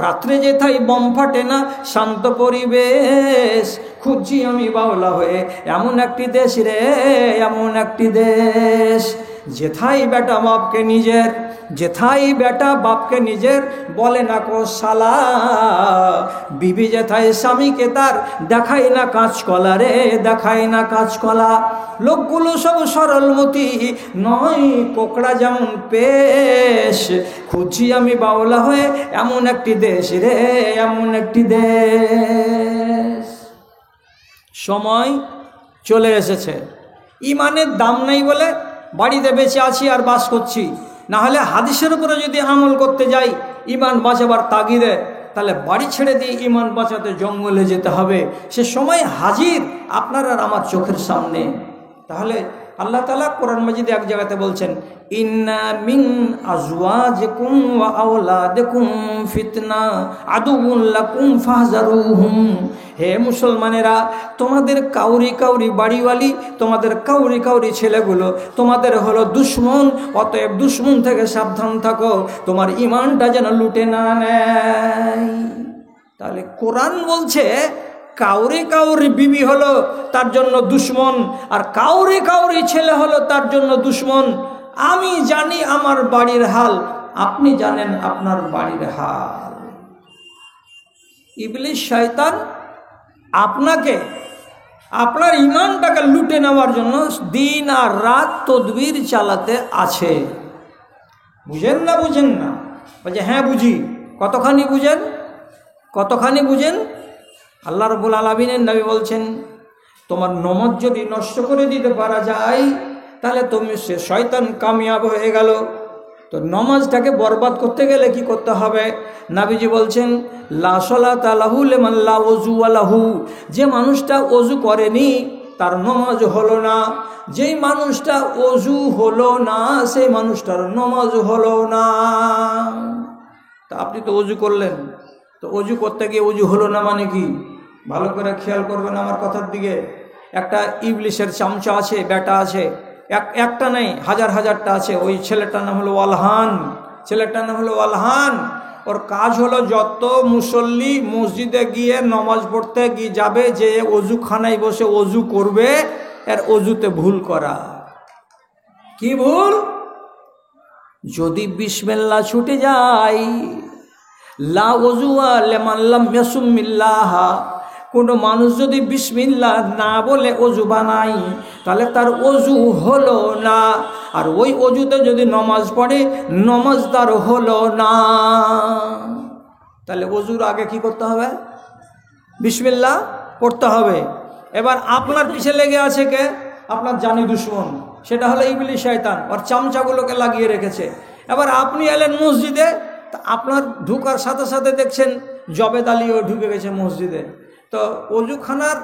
রাত্রে যেথাই বম ফাটে না, শান্ত পরিবেশ, খুঁজছি আমি বাউলা হয়ে এমন একটি দেশ রে, এমন একটি দেশ। যেথাই বেটা বাপকে নিজের, যেথাই বেটা বাপকে নিজের বলে না কো শালা, বিবি যেথায় স্বামীকে তার দেখায় না কাঁচকলা রে, দেখায় না কাঁচকলা। লোকগুলো সব সরলমতি নয় কোকড়া যেমন পেশ, খুঁজছি আমি বাউলা হয়ে এমন একটি দেশ রে, এমন একটি দেশ। সময় চলে এসেছে, ইমানের দাম নেই বলে বাড়িতে বেঁচে আছি আর বাস করছি, না হলে হাদিসের উপরে যদি আমল করতে যাই ইমান বাঁচাবার তাগিদে, তাহলে বাড়ি ছেড়ে দিয়ে ইমান বাঁচাতে জঙ্গলে যেতে হবে। সে সময় হাজির আপনার আর আমার চোখের সামনে। তাহলে আল্লাহ তাআলা কোরআন মাজিদে এক জায়গাতে বলছেন, ইন্না মিন আজওয়াজিকুম ওয়া আওলাদিকুম ফিতনা আদুউন লাকুম ফাহজারুহুম। হে মুসলমানেরা, তোমাদের কাউরি কাউরি বাড়িওয়ালি, তোমাদের কাউরি কাউরি ছেলেগুলো তোমাদের হলো দুশ্মন, অতএব দুশ্মন থেকে সাবধান থাকো, তোমার ইমানটা যেন লুটে না নেয়। তাহলে কোরআন বলছে কাউরি কাউরি বিবি হলো তার জন্য দুশ্মন, আর কাউরি কাউরি ছেলে হলো তার জন্য দুশ্মন। আমি জানি আমার বাড়ির হাল, আপনি জানেন আপনার বাড়ির হাল। ইবলিস শয়তান আপনাকে, আপনার ইমানটাকে লুটে নেওয়ার জন্য দিন আর রাত তদবির চালাতে আছে। বুঝেন না, বুঝেন না? বলছে হ্যাঁ বুঝি। কতখানি বুঝেন, কতখানি বুঝেন? আল্লাহ রাব্বুল আলামিনের নবী বলছেন, তোমার নমাজ যদি নষ্ট করে দিতে পারা যায় তাহলে তুমি সে শয়তান কামিয়াব হয়ে গেল। তো নমাজটাকে বরবাদ করতে গেলে কি করতে হবে? নবীজি বলছেন, লা সালাতা লাহু লিমান লা ওযু লাহু। যে মানুষটা ওযু করেনি তার নমাজ হলো না, যেই মানুষটা ওযু হলো না সেই মানুষটার নমাজ হলো না। তা আপনি তো ওযু করলেন, তো ওযু করতে গিয়ে ওযু হলো না মানে কি? ভালো করে খেয়াল করবেন আমার কথার দিকে। একটা ইবলিশের চামচা আছে, বেটা আছে, একটা নেই হাজার হাজারটা আছে। ওই ছেলেটার নাম হলো ওয়ালহান, ছেলেটার নাম হলো ওয়ালহান। ওর কাজ হলো যত মুসল্লি মসজিদে গিয়ে নমাজ পড়তে গিয়ে যাবে, যে অজুখানায় বসে অজু করবে, এর অজুতে ভুল করা। কি ভুল? যদি বিসমিল্লাহ ছুটে যায়, লা ওযুয়া লিমান লাম ইয়াসুমিল্লাহ, কোনো মানুষ যদি বিসমিল্লাহ না বলে অজু বানায় তাহলে তার অজু হলো না। আর ওই অজুতে যদি নমাজ পড়ে নমাজ তার হলো না। তাহলে অজুর আগে কি করতে হবে? বিসমিল্লাহ পড়তে হবে। এবার আপনার পিছে লেগে আছে কে? আপনার জানি দুশ্মন, সেটা হলো ইবলিস শয়তান। ওর চামচাগুলোকে লাগিয়ে রেখেছে। এবার আপনি এলেন মসজিদে, তা আপনার ঢুকার সাথে সাথে দেখছেন জবেদ আলীও ঢুকে গেছে মসজিদে। তো অজুখানার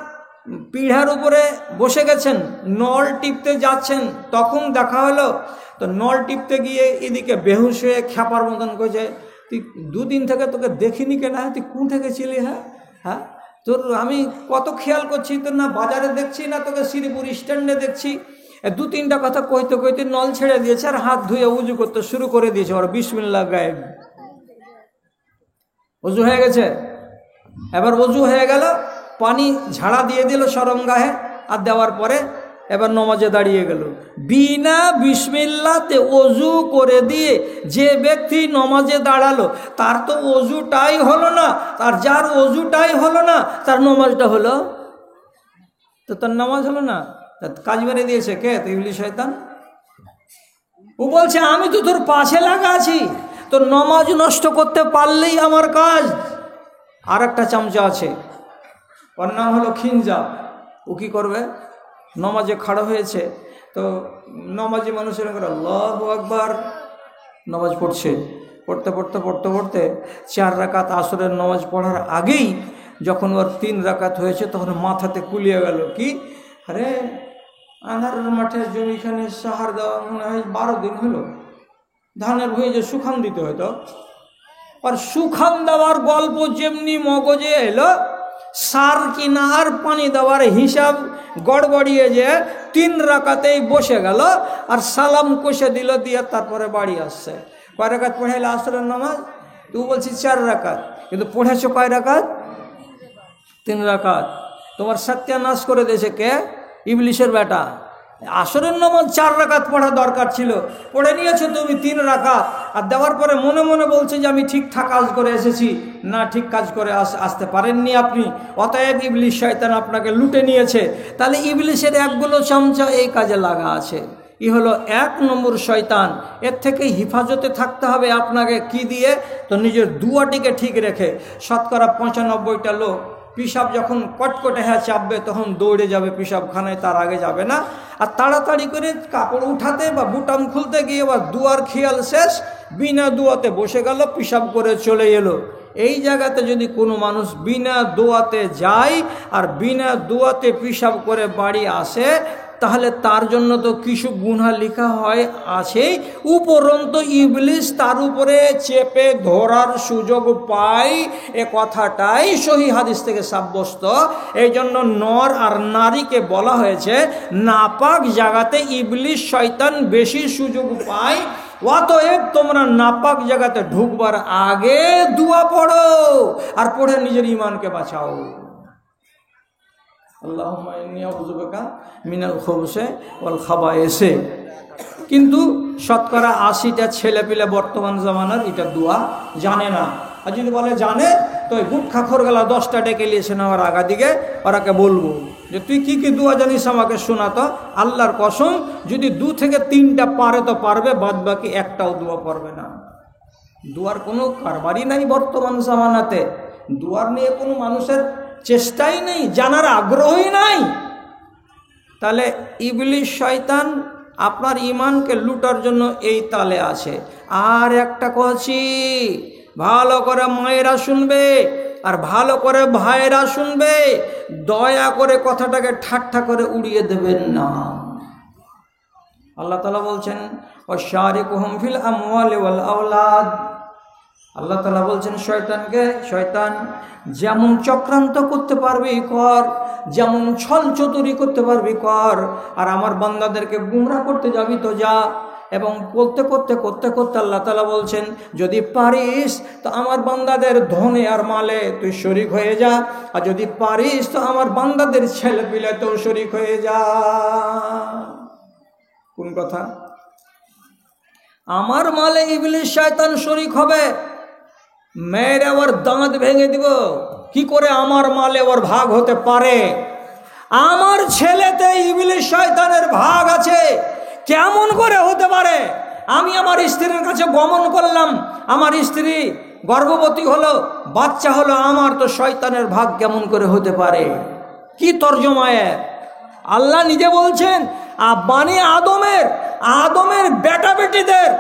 পিঢ়ার উপরে বসে গেছেন, নল টিপতে যাচ্ছেন, তখন দেখা হলো। তো নল টিপতে গিয়ে এদিকে বেহুশ হয়ে খ্যাপার মতন করছে, তুই দুদিন থেকে তোকে দেখিনি কেন, তুই কোন থেকে ছিলি? হ্যাঁ তোর আমি কত খেয়াল করছি, তোর না বাজারে দেখছি, না তোকে শ্রীপুর স্ট্যান্ডে দেখছি। দু তিনটা কথা কইতে কইতে নল ছেড়ে দিয়েছে আর হাত ধুয়ে উজু করতে শুরু করে দিয়েছে। ওর বিসমিল্লাহ গায়েব, অজু হয়ে গেছে। এবার অজু হয়ে গেল, পানি ঝাড়া দিয়ে দিল শরম গায়ে, আর দেওয়ার পরে এবার নমাজে দাঁড়িয়ে গেল। বিনা বিসমিল্লাতে অজু করে দিয়ে যে ব্যক্তি নমাজে দাঁড়ালো তার তো অজুটাই হলো না, আর যার অজুটাই হলো না তার নমাজটা হলো, তো তার নামাজ হলো না। কাজ বেড়ে দিয়েছে কে? তো ইবলিস শয়তান। ও বলছে আমি তো তোর পাশে লাগা আছি, তোর নমাজ নষ্ট করতে পারলেই আমার কাজ। আর একটা চামচা আছে, ওর নাম হলো খিনজা। ও কি করবে? নমাজে খাড়া হয়েছে, তো নমাজে মানুষের করে আল্লাহু আকবার, নমাজ পড়ছে, পড়তে পড়তে পড়তে পড়তে 4 রাকাত আসরের নমাজ পড়ার আগেই যখন ওর 3 রাকাত হয়েছে তখন মাথাতে কুলিয়ে গেল, কি আরে আনারের মাঠে জমিখানে সাহার দেওয়া মনে হয় 12 দিন হলো, ধানের ভুঁয়ে যে সুখান দিতে হতো, আর সুখান দেওয়ার গল্প যেমনি মগজে এলো, সার কিনা আর পানি দেওয়ার হিসাব গড়বড়িয়ে যে 3 রাকাতেই বসে গেল আর সালাম কষে দিল, দিয়ে তারপরে বাড়ি আসছে। কয় রাকাত পড়াইলে আসরের নামাজ? তুই বলছিস 4 রাকাত, কিন্তু পড়েছো কয় রাকাত? 3 রাকাত। তোমার সত্যানাশ করে দিয়েছে কে? ইবলিশের বেটা। আসরের নামাজ 4 রাকাত পড়া দরকার ছিল, পড়ে নিয়েছো তুমি 3 রাকাত, আর দেওয়ার পরে মনে মনে বলছে যে আমি ঠিকঠাক কাজ করে এসেছি। না, ঠিক কাজ করে আসতে পারেননি আপনি, অতএব ইবলিশ শয়তান আপনাকে লুটে নিয়েছে। তাহলে ইবলিশের একগুলো চামচা এই কাজে লাগা আছে। ই হলো 1 নম্বর শয়তান। এর থেকে হিফাজতে থাকতে হবে আপনাকে কি দিয়ে? তো নিজের দুয়াটিকে ঠিক রেখে। শতকরা 95টা লোক পিসাব যখন কটকটে হ্যাঁ চাপবে তখন দৌড়ে যাবে পিসাবখানায়, তার আগে যাবে না। আর তাড়াতাড়ি করে কাপড় উঠাতে বা বুটাম খুলতে গিয়ে বা দুয়ার খেয়াল শেষ, বিনা দুয়াতে বসে গেল, পিসাব করে চলে এলো। এই জায়গাতে যদি কোনো মানুষ বিনা দোয়াতে যায় আর বিনা দোয়াতে পিসাব করে বাড়ি আসে, তাহলে তার জন্য তো কিছু গুনাহ লেখা হয় আছেই, উপরন্ত ইবলিশ তার উপরে চেপে ধরার সুযোগ পায়। এ কথাটাই সহিহ হাদিস থেকে সাব্যস্ত। এই জন্য নর আর নারীকে বলা হয়েছে নাপাক জায়গাতে ইবলিশ শয়তান বেশি সুযোগ পায়। অতএব তোমরা নাপাক জায়গাতে ঢুকবার আগে দুয়া পড়ো আর পড়ে নিজের ইমানকে বাঁচাও। আল্লাহুম্মা ইন্নী আউযু বিকা মিনাল খুবুসি ওয়াল খাবায়েসি। কিন্তু শতকরা 80টা ছেলেপিলে বর্তমান জামানার এটা দোয়া জানে না। আর যদি বলে জানে, তো ওই গুটখা খোরগেলা 10টা ডেকে নিয়েছে না, আমার আগা দিকে ওরাকে বলবো যে তুই কি কি দোয়া জানিস আমাকে শোনা তো। আল্লাহর কসম, যদি 2 থেকে 3টা পারে তো পারবে, বাদ বাকি একটাও দোয়া পারবে না। দোয়ার কোনো কারবারই নাই বর্তমান জামানাতে। দোয়ার নিয়ে কোনো মানুষের চেষ্টাই নেই, জানার আগ্রহই নাই। তাহলে ইবলিশ শয়তান আপনার ইমানকে লুটার জন্য এই তালে আছে। আর একটা কথা ভালো করে মায়েরা শুনবে আর ভালো করে ভাইয়েরা শুনবে, দয়া করে কথাটাকে ঠাট্টা করে উড়িয়ে দেবেন না। আল্লাহ তাআলা বলছেন ওয়াশারিকুহুম ফিল আমওয়ালি ওয়াল আওলাদ। আল্লাহ তাআলা বলছেন শয়তানকে, শয়তান যেমন চক্রান্ত করতে পারবি কর, যেমন ছল চতুরি করতে পারবি কর, আর আমার বান্দাদেরকে গুমরাহ করতে যাবি তো যা। এবং করতে করতে করতে করতে আল্লাহ তাআলা বলছেন যদি পারিস তো আমার বান্দাদের ধনে আর মালে তুই শরীক হয়ে যা, আর যদি পারিস তো আমার বান্দাদের ছেলে পিলেতেও শরীক হয়ে যা। কোন কথা? আমার মালে ইবলিশ শয়তান শরীক হবে, মেরে ওর দাঁত ভেঙে দিব। কি করে আমার মালে ওর ভাগ হতে পারে? আমার ছেলেতে ইবলিশ শয়তানের ভাগ আছে, কেমন করে হতে পারে? আমি আমার স্ত্রীর কাছে গমন করলাম, আমার স্ত্রী গর্ভবতী হলো, বাচ্চা হলো, আমার তো শয়তানের ভাগ কেমন করে হতে পারে? কি তর্জমায়? আল্লাহ নিজে বলছেন বানি আদমের বেটা বেটিদের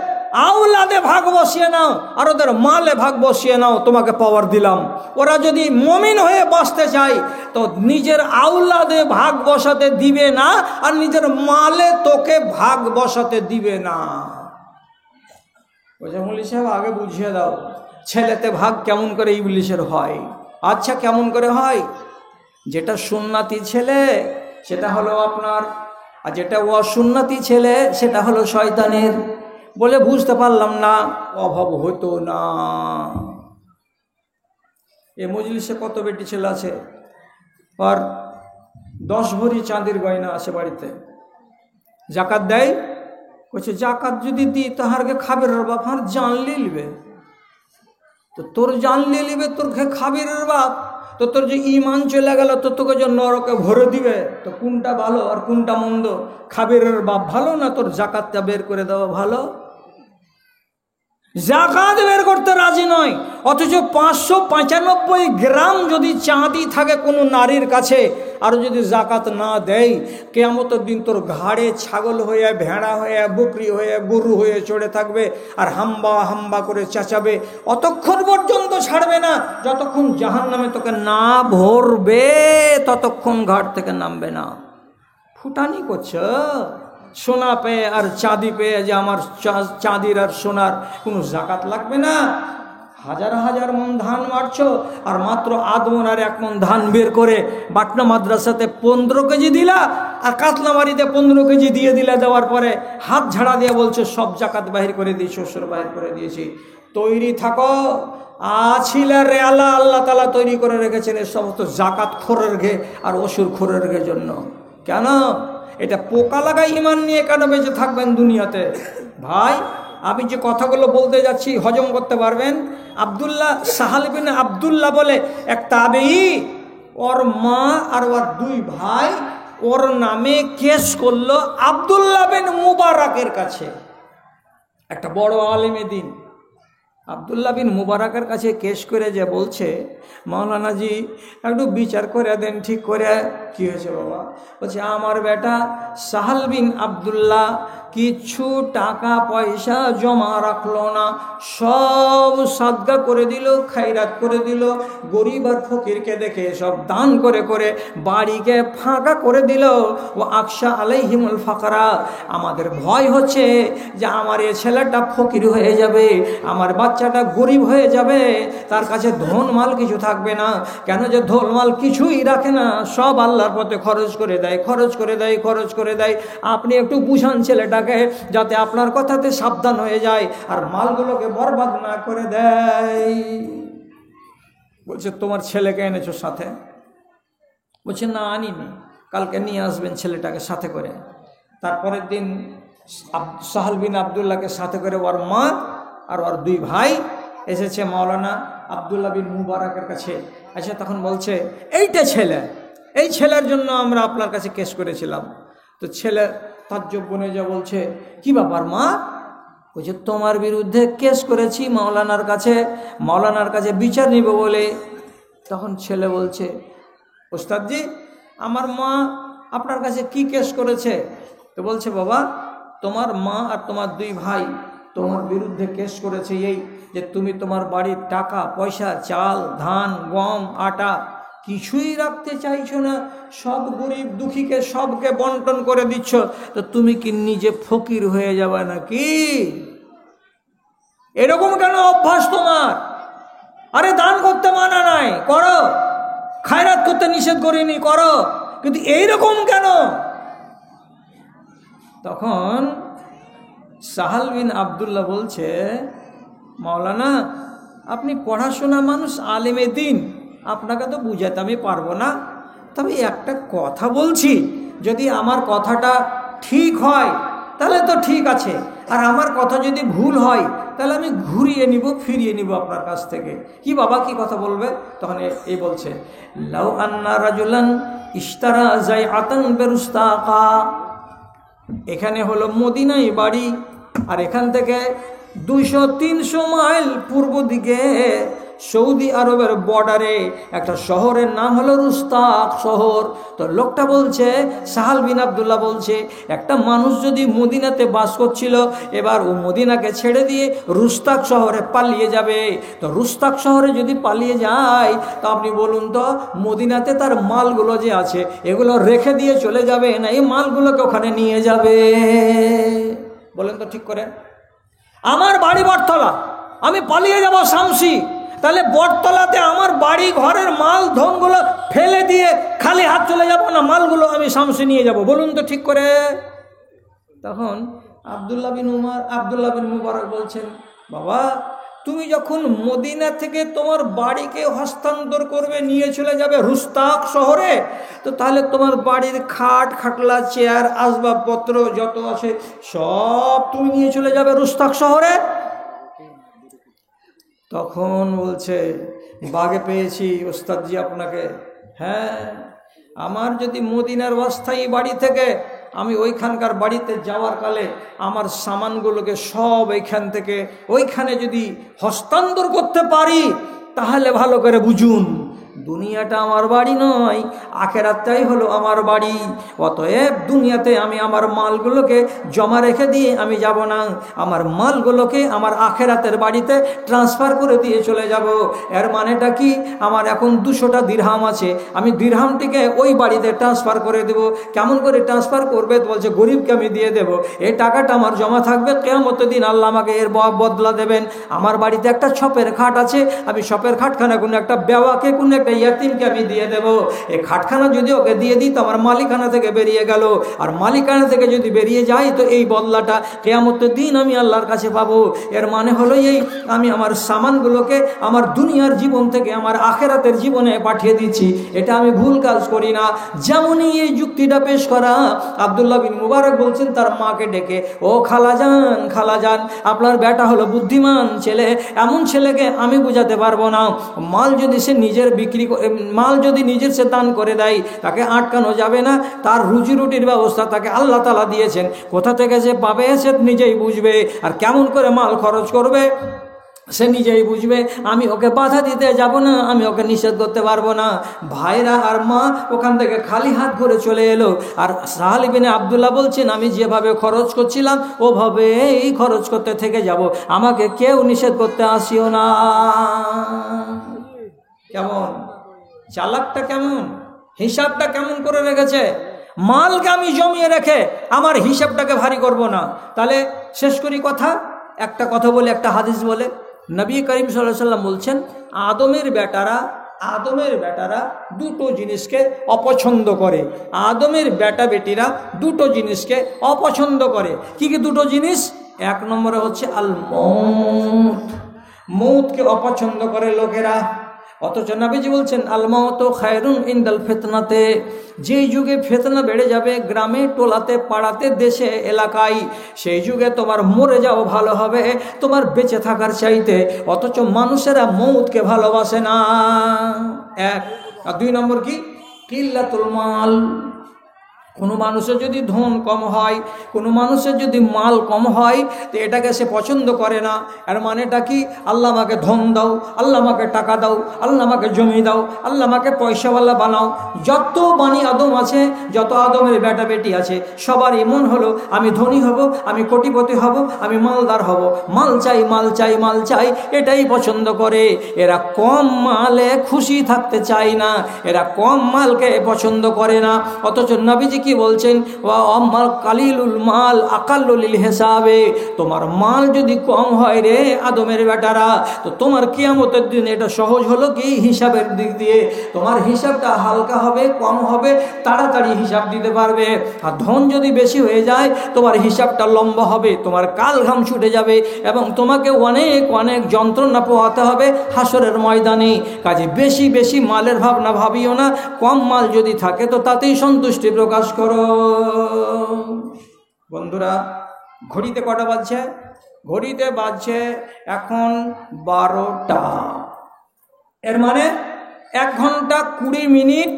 আওলাদে ভাগ বসিয়ে নাও আর ওদের মালে ভাগ বসিয়ে নাও, তোমাকে পাওয়ার দিলাম। ওরা যদি মুমিন হয়ে বাঁচতে চায় তো নিজের আওলাদে ভাগ বসাতে দিবে না, আর নিজের মালে তোকে ভাগ বসাতে দিবে না। মৌলভী সাহেব আগে বুঝিয়ে দাও ছেলেতে ভাগ কেমন করে ইবলিশের হয়। আচ্ছা কেমন করে হয়? যেটা সুন্নাতি ছেলে সেটা হলো আপনার, আর যেটা অসুন্নাতি ছেলে সেটা হলো শয়তানের। বলে বুঝতে পারলাম না, অভাব হতো না। এ মজলিসে কত বেটি ছেলে আছে, আর 10 ভরি চাঁদির গয়না আছে বাড়িতে, জাকাত দেয়। বলছে জাকাত যদি দিই তাহারকে খাবে রে বাপ, আর জানলে লিবে তো তোর জানলে লিবে, তোর খাবির বাপ, তো তোর যে ইমান চলে গেল তো তোকে যে নরকে ভরে দিবে, তো কোনটা ভালো আর কোনটা মন্দ? খাবিরের বাপ ভালো না তোর জাকাতটা বের করে দেওয়া ভালো? জাকাত বের করতে রাজি নয়, অথচ 595 গ্রাম যদি চাঁদি থাকে কোনো নারীর কাছে আর যদি জাকাত না দেয়, কিয়ামতের দিন তোর ঘাড়ে ছাগল হয়ে, ভেড়া হয়ে, বকরি হয়ে, গরু হয়ে চড়ে থাকবে আর হাম্বা হাম্বা করে চেঁচাবে, অতক্ষণ পর্যন্ত ছাড়বে না যতক্ষণ জাহান্নামে তোকে না ভরবে, ততক্ষণ ঘাট থেকে নামবে না। ফুটানি করছে সোনা পেয়ে আর চাঁদি পেয়ে, যে আমার চাঁদির আর সোনার কোনো জাকাত লাগবে না। হাজার হাজার মন ধান মারছ আর মাত্র আধ মন আর 1 মন ধান বের করে বাটনা মাদ্রাসাতে 15 কেজি দিলা, আর কাতলামারিতে 15 কেজি দিয়ে দিলা। দেওয়ার পরে হাত ঝাড়া দিয়ে বলছো সব জাকাত বাহির করে দিয়েছি, শ্বশুর বাহির করে দিয়েছি। তৈরি থাকো, আছিলা রে আল্লাহ, আল্লাহ তাআলা তৈরি করে রেখেছেন এই সমস্ত জাকাত খোরের ঘে আর অসুর খোরের ঘে জন্য। কেন এটা পোকা লাগাই ইমান নিয়ে কেন বেঁচে থাকবেন দুনিয়াতে? ভাই, আমি যে কথাগুলো বলতে যাচ্ছি হজম করতে পারবেন? আব্দুল্লাহ, সাহাল বিন আব্দুল্লাহ বলে এক তাবেঈ, ওর মা আর ওর 2 ভাই ওর নামে কেস করলো আব্দুল্লাহ বিন মুবারাকের কাছে। একটা বড় আলেমে দিন আব্দুল্লাহ বিন মুবারাকের কাছে কেস করে যে বলছে, মাওলানাজি একটু বিচার করে দেন ঠিক করে। কি হয়েছে বাবা? বলছে আমার বেটা সাহাল বিন আব্দুল্লাহ কিছু টাকা পয়সা জমা রাখলো না, সব সাদগা করে দিল, খায়রাত করে দিল, গরিব আর ফকিরকে দেখে সব দান করে করে বাড়িকে ফাঁকা করে দিল। ও আকশা আলাইহিমুল ফাকরা, আমাদের ভয় হচ্ছে যে আমার এ ছেলেটা ফকির হয়ে যাবে, আমার বাচ্চাটা গরিব হয়ে যাবে, তার কাছে ধন মাল কিছু থাকবে না। কেন যে ধন মাল কিছুই রাখে না, সব আল্লাহর পথে খরচ করে দেয়, খরচ করে দেয়, খরচ করে দেয়। আপনি একটু বুঝান ছেলেটাকে যাতে আপনার কথাতে সাবধান হয়ে যায় আর মালগুলোকে বরবাদ না করে দেয়। বলছে তোমার ছেলেকে এনেছো সাথে? বলছে না আনিনি, কালকে নিয়ে আসবেন ছেলেটাকে সাথে করে। তারপরের দিন সাহাল বিন আব্দুল্লাহকে সাথে করে ওর মা আর ওর 2 ভাই এসেছে মাওলানা আব্দুল্লাহ বিন মুবারাকের কাছে। আচ্ছা, তখন বলছে এইটা ছেলে, এই ছেলের জন্য আমরা আপনার কাছে কেস করেছিলাম। তো ছেলে তাজ্জব বনে যা বলছে, কি ব্যাপার মা? বলছে তোমার বিরুদ্ধে কেস করেছি মাওলানার কাছে বিচার নিব বলে। তখন ছেলে বলছে, ওস্তাদজি আমার মা আপনার কাছে কি কেস করেছে? তো বলছে বাবা তোমার মা আর তোমার 2 ভাই তোমার বিরুদ্ধে কেস করেছে এই যে তুমি তোমার বাড়ির টাকা পয়সা, চাল, ধান, গম, আটা কিছুই রাখতে চাইছো না, সব গরিব দুঃখীকে সবকে বন্টন করে দিচ্ছ। তো তুমি কি নিজে ফকির হয়ে যাবে নাকি? এরকম কেন অভ্যাস তোমার? আরে দান করতে মানা নাই, করো। খায়রাত করতে নিষেধ করিনি, করো, কিন্তু এইরকম কেন? তখন সাহাল বিন আব্দুল্লাহ বলছে, মাওলানা আপনি পড়াশোনা মানুষ, আলেমে দিন, আপনাকে তো বুঝাতে আমি পারবো না, তবে একটা কথা বলছি, যদি আমার কথাটা ঠিক হয় তাহলে তো ঠিক আছে, আর আমার কথা যদি ভুল হয় তাহলে আমি ঘুরিয়ে নিব, ফিরিয়ে নিব আপনার কাছ থেকে। কি বাবা, কি কথা বলবে? তখন এই বলছে, লাউ আন্না রাজুলান ইশতারা যায়আতান বিরুস্তাকা। এখানে হলো মদিনায় বাড়ি, আর এখান থেকে 200-300 মাইল পূর্ব দিকে সৌদি আরবের বর্ডারে একটা শহরের নাম হলো রুস্তাক শহর। তো লোকটা বলছে, সাহাল বিন আব্দুল্লাহ বলছে, একটা মানুষ যদি মদিনাতে বাস করছিল, এবার ও মদিনাকে ছেড়ে দিয়ে রুস্তাক শহরে পালিয়ে যাবে। তো রুস্তাক শহরে যদি পালিয়ে যায়, তো আপনি বলুন তো মদিনাতে তার মালগুলো যে আছে এগুলো রেখে দিয়ে চলে যাবে না এই মালগুলোকে ওখানে নিয়ে যাবে? বলেন তো ঠিক করে। আমার বাড়ি বটতলা, আমি পালিয়ে যাব শামসি, তাহলে বটতলাতে আমার বাড়ি ঘরের মাল ধনগুলো ফেলে দিয়ে খালি হাত চলে যাব না, মালগুলো আমি শামসি নিয়ে যাব? বলুন তো ঠিক করে। তখন আব্দুল্লাহ বিন মুবারক বলছেন, বাবা তুমি যখন মদিনা থেকে তোমার বাড়িকে হস্তান্তর করবে, নিয়ে চলে যাবে রুস্তাক শহরে, তো তাহলে তোমার বাড়ির খাট খাটলা চেয়ার আসবাবপত্র যত আছে সব তুমি নিয়ে চলে যাবে রুস্তাক শহরে? তখন বলছে, বাগে পেয়েছি ওস্তাদজি আপনাকে। হ্যাঁ, আমার যদি মদিনার অস্থায়ী বাড়ি থেকে আমি ওইখানকার বাড়িতে যাওয়ার কালে আমার সামানগুলোকে সব এইখান থেকে ওইখানে যদি হস্তান্তর করতে পারি, তাহলে ভালো করে বুঝুন দুনিয়াটা আমার বাড়ি নয়, আখেরাতটাই হলো আমার বাড়ি। অতএব দুনিয়াতে আমি আমার মালগুলোকে জমা রেখে দিয়ে আমি যাব না, আমার মালগুলোকে আমার আখেরাতের বাড়িতে ট্রান্সফার করে দিয়ে চলে যাব। এর মানেটা কি? আমার এখন 200টা দিরহাম আছে, আমি দিরহামটিকে ওই বাড়িতে ট্রান্সফার করে দেব। কেমন করে ট্রান্সফার করবে? বলছে গরিবকে আমি দিয়ে দেব, এই টাকাটা আমার জমা থাকবে, কিয়ামতের দিন আল্লাহ আমাকে এর বদলা দেবেন। আমার বাড়িতে একটা ছপের খাট আছে, আমি ছপের খাটখানা কোনো একটা বেওয়াকে, কোনো একটা ইয়াতিমকে আমি দিয়ে দেব। এই খাটখানা যদি ওকে দিয়ে দিই তো আমার মালিকানা থেকে বেরিয়ে গেল, আর মালিকানা থেকে যদি বেরিয়ে যায় তো এই বদলাটা কিয়ামতের দিন আমি আল্লাহর কাছে পাবো। এর মানে হলো এই, আমি আমার সামানগুলোকে আমার দুনিয়ার জীবন থেকে আমার আখেরাতের জীবনে পাঠিয়ে দিচ্ছি, এটা আমি ভুল কাজ করি না। যেমনই এই যুক্তিটা পেশ করা, আব্দুল্লাহ বিন মুবারক বলছেন তার মাকে ডেকে, ও খালাজান, খালাজান, আপনার বেটা হলো বুদ্ধিমান ছেলে, এমন ছেলেকে আমি বুঝাতে পারবো না। মাল যদি সে নিজের মাল যদি নিজের সে দান করে দেয় তাকে আটকানো যাবে না, তার রুজি রুটির ব্যবস্থা তাকে আল্লাহ তাআলা দিয়েছেন, কোথা থেকে সে পাবে সে নিজেই বুঝবে, আর কেমন করে মাল খরচ করবে সে নিজেই বুঝবে। আমি ওকে বাধা দিতে যাব না, আমি ওকে নিষেধ করতে পারবো না। ভাইরা আর মা ওখান থেকে খালি হাত ভরে চলে এলো। আর সাহাল ইবনে আব্দুল্লাহ বলছেন, আমি যেভাবে খরচ করছিলাম ওভাবেই খরচ করতে থেকে যাব, আমাকে কেউ নিষেধ করতে আসিও না। কেমন চালাকটা, কেমন হিসাবটা কেমন করে রেখেছে। মালকে আমি জমিয়ে রেখে আমার হিসাবটাকে ভারী করব না। তাহলে শেষ করি কথা, একটা কথা বলে, একটা হাদিস বলে। নবী করিম সাল্লাল্লাহু আলাইহি ওয়াসাল্লাম বলছেন, আদমের বেটারা দুটো জিনিসকে অপছন্দ করে। আদমের বেটা বেটিরা দুটো জিনিসকে অপছন্দ করে। কি কি দুটো জিনিস? এক নম্বরে হচ্ছে আল মউত, মউতকে অপছন্দ করে লোকেরা। অথচ নবীজি বলছেন, আল মাউতু খায়রুন ইনদাল ফিতনাতে, যেই যুগে ফিতনা বেড়ে যাবে গ্রামে, টোলাতে, পাড়াতে, দেশে, এলাকায়, সেই যুগে তোমার মরে যাওয়া ভালো হবে তোমার বেঁচে থাকার চাইতে। অথচ মানুষেরা মউতকে ভালোবাসে না। এক। আর দুই নম্বর কি? কিল্লাতুল মাল। কোনো মানুষের যদি ধন কম হয়, কোনো মানুষের যদি মাল কম হয়, তো এটাকে সে পছন্দ করে না। এর মানেটা কি? আল্লাহ আমাকে ধন দাও, আল্লাহ আমাকে টাকা দাও, আল্লাহ আমাকে জমি দাও, আল্লাহ আমাকে পয়সাওয়ালা বানাও। যত বানি আদম আছে, যত আদমের বেটা বেটি আছে, সবার মন হলো আমি ধনী হব, আমি কোটিপতি হব, আমি মালদার হব, মাল চাই, মাল চাই, মাল চাই, এটাই পছন্দ করে। এরা কম মালে খুশি থাকতে চায় না, এরা কম মালকে পছন্দ করে না। অথচ নবীজি কি বলছেন? ওয়া আম্মাল কালিলুল মাল আকাল্লুল হিসাবে, তোমার মাল যদি কম হয় রে আদমের বেটারা, তো তোমার কিয়ামতের দিন এটা সহজ হলো কি? হিসাবের দিক দিয়ে তোমার হিসাবটা হালকা হবে, কম হবে, তাড়াতাড়ি হিসাব দিতে পারবে। আর ধন যদি বেশি হয়ে যায় তোমার হিসাবটা লম্বা হবে, তোমার কাল ঘাম ছুটে যাবে এবং তোমাকে অনেক অনেক যন্ত্রণা পোহাতে হবে হাসরের ময়দানে। কাজে বেশি বেশি মালের ভাবনা ভাবিও না, কম মাল যদি থাকে তো তাতেই সন্তুষ্টি প্রকাশ করো। বন্ধুরা, ঘড়িতে কটা বাজছে? ঘড়িতে বাজছে এখন 12টা। এর মানে 1 ঘন্টা 20 মিনিট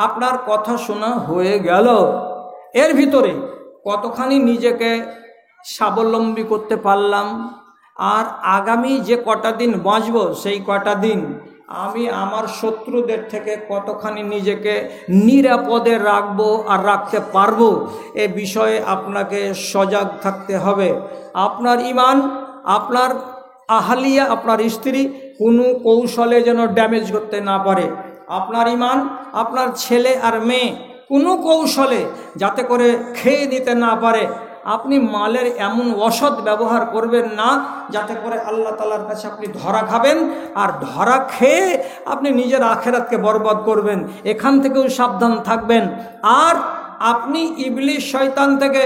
আপনার কথা শোনা হয়ে গেল। এর ভিতরে কতখানি নিজেকে স্বাবলম্বী করতে পারলাম, আর আগামী যে কটা দিন বাঁচব সেই কটা দিন আমি আমার শত্রুদের থেকে কতখানি নিজেকে নিরাপদে রাখবো আর রাখতে পারবো, এ বিষয়ে আপনাকে সজাগ থাকতে হবে। আপনার ঈমান, আপনার আহলিয়া, আপনার স্ত্রী কোনো কৌশলে যেন ড্যামেজ করতে না পারে। আপনার ঈমান, আপনার ছেলে আর মেয়ে কোনো কৌশলে যাতে করে খেয়ে নিতে না পারে। আপনি মালের এমন অসৎ ব্যবহার করবেন না যাতে করে আল্লাহ তাআলার কাছে আপনি ধরা খাবেন, আর ধরা খেয়ে আপনি নিজের আখেরাতকে বরবাদ করবেন। এখান থেকেও সাবধান থাকবেন। আর আপনি ইবলিস শয়তান থেকে